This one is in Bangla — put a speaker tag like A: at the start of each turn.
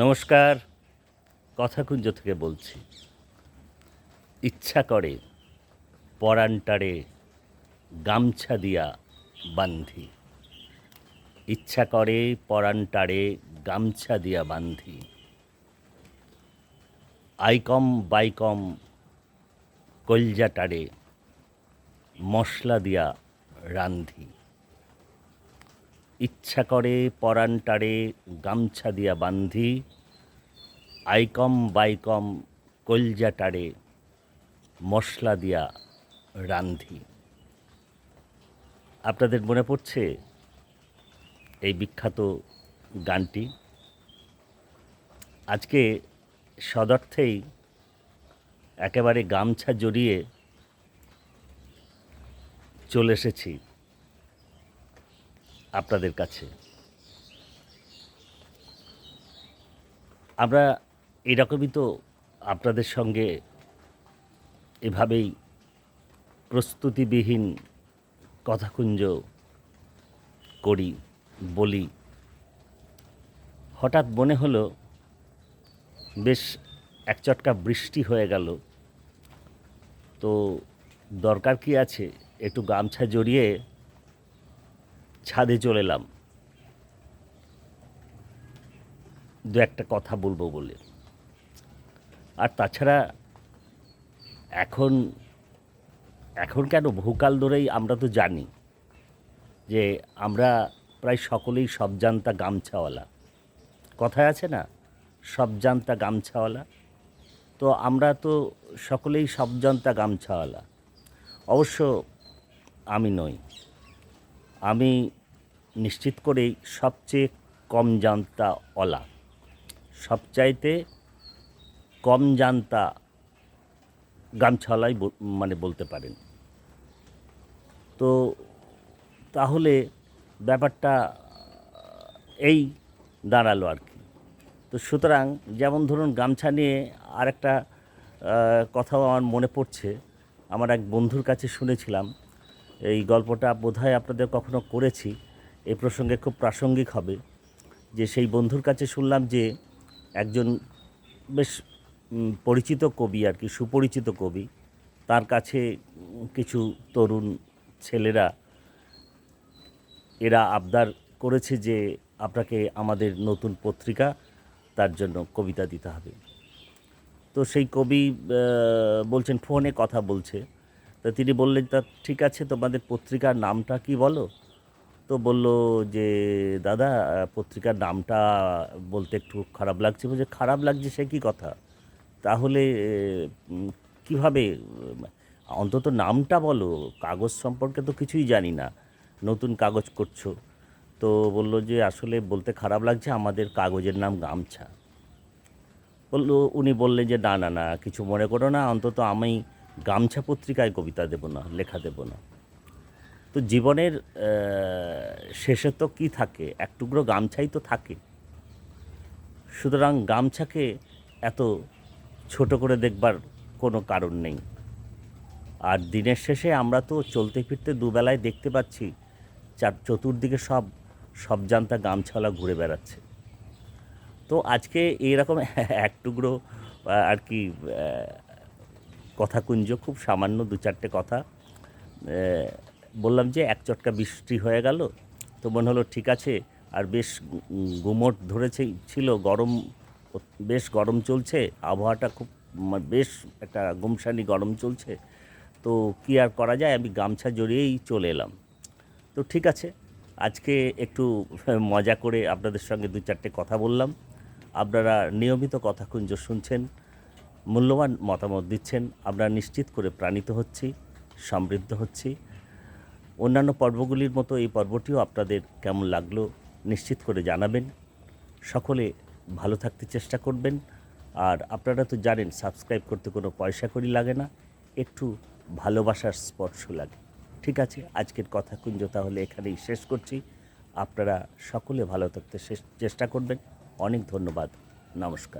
A: নমস্কার, কথাকুঞ্জ থেকে বলছি। ইচ্ছা করে পরানটারে গামছা দিয়া বান্ধি, ইচ্ছা করে পরানটারে গামছা দিয়া বান্ধি। আইকম বাইকম কলজাটারে মশলা দিয়া রান্ধি। ইচ্ছা করে পরানটারে গামছা দিয়া বান্ধি, আইকম বাইকম কলজাটারে মশলা দিয়া রান্ধি। আপনাদের মনে পড়ছে এই বিখ্যাত গানটি? আজকে সদর্থেই একেবারে গামছা জড়িয়ে চলে এসেছি আপনাদের কাছে। আমরা এরকমই তো আপনাদের সঙ্গে এভাবেই প্রস্তুতিবিহীন কথাকুঞ্জ করি, বলি। হঠাৎ মনে হলো বেশ এক চটকা বৃষ্টি হয়ে গেল, তো দরকার কি আছে, একটু গামছা জড়িয়ে ছাদে চলে এলাম দু একটা কথা বলবো বলে। আর তাছাড়া এখন এখন কেন, বহুকাল ধরেই আমরা তো জানি যে আমরা প্রায় সকলেই সবজান্তা গামছাওয়ালা। কথায় আছে না, সবজান্তা গামছাওয়ালা? তো আমরা তো সকলেই সবজান্তা গামছাওয়ালা। অবশ্য আমি নই। আমি নিশ্চিত করেই সবচেয়ে কম জান্তাওয়ালা, সবচাইতে কম জান্তা গামছাওয়ালাই মানে বলতে পারেন। তো তাহলে ব্যাপারটা এই দাঁড়ালো আর কি। তো সুতরাং যেমন ধরুন, গামছা নিয়ে আরেকটা কথাও আমার মনে পড়ছে। আমার এক বন্ধুর কাছে শুনেছিলাম, এই গল্পটা বোধহয় আপনাদের কখনো করেছি, এই প্রসঙ্গে খুব প্রাসঙ্গিক হবে। যে সেই বন্ধুর কাছে শুনলাম যে একজন বেশ পরিচিত কবি আর কি, সুপরিচিত কবি, তার কাছে কিছু তরুণ ছেলেরা এরা আবদার করেছে যে আপনাকে আমাদের নতুন পত্রিকা, তার জন্য কবিতা দিতে হবে। তো সেই কবি বলছেন, ফোনে কথা বলছে। তো তিনি বললেন, তা ঠিক আছে, তোমাদের পত্রিকার নামটা কি বলো? তো বলল যে দাদা, পত্রিকার নামটা বলতে একটু খারাপ লাগছে। বলছে, খারাপ লাগছে সে কি কথা? তাহলে কীভাবে, অন্তত নামটা বলো, কাগজ সম্পর্কে তো কিছুই জানি না, নতুন কাগজ করছো। তো বলল যে আসলে বলতে খারাপ লাগছে, আমাদের কাগজের নাম গামছা। উনি বললেন যে না না না, কিছু মনে করো না, অন্তত আমি গামছা পত্রিকায় কবিতা দেব না, লেখা দেব না। তো জীবনের শেষে তো কী থাকে, এক টুকরো গামছাই তো থাকে। সুতরাং গামছাকে এত ছোট করে দেখবার কোনো কারণ নেই। আর দিনের শেষে আমরা তো চলতে ফিরতে দুবেলায় দেখতে পাচ্ছি চতুর্দিকে সব জান্তা গামছাওয়ালা ঘুরে বেড়াচ্ছে। তো আজকে এইরকম এক টুকরো আর কি কথাকুঞ্জ, খুব সামান্য দু চারটে কথা বললাম। যে এক চটকা বৃষ্টি হয়ে গেল, তো মনে হলো ঠিক আছে। আর বেশ গুমোট ধরেছে, ছিল গরম, বেশ গরম চলছে, আবহাওয়াটা খুব বেশ একটা গুমসানি গরম চলছে। তো কী আর করা যায়, আমি গামছা জড়িয়েই চলে এলাম। তো ঠিক আছে, আজকে একটু মজা করে আপনাদের সঙ্গে দু চারটে কথা বললাম। আপনারা নিয়মিত কথাকুঞ্জ শুনছেন, মূল্যবান মতামত দিচ্ছেন, আমরা নিশ্চিত করে প্রাণিত হচ্ছি, সমৃদ্ধ হচ্ছি। অন্যান্য পর্বগুলির মতো এই পর্বটিও আপনাদের কেমন লাগলো নিশ্চিত করে জানাবেন। সকলে ভালো থাকতে চেষ্টা করবেন। আর আপনারা তো জানেন, সাবস্ক্রাইব করতে কোনো পয়সা কড়ি লাগে না, একটু ভালোবাসার স্পর্শ লাগে। ঠিক আছে, আজকের কথাকুঞ্জ তাহলে এখানেই শেষ করছি। আপনারা সকলে ভালো থাকতে চেষ্টা করবেন। অনেক ধন্যবাদ, নমস্কার।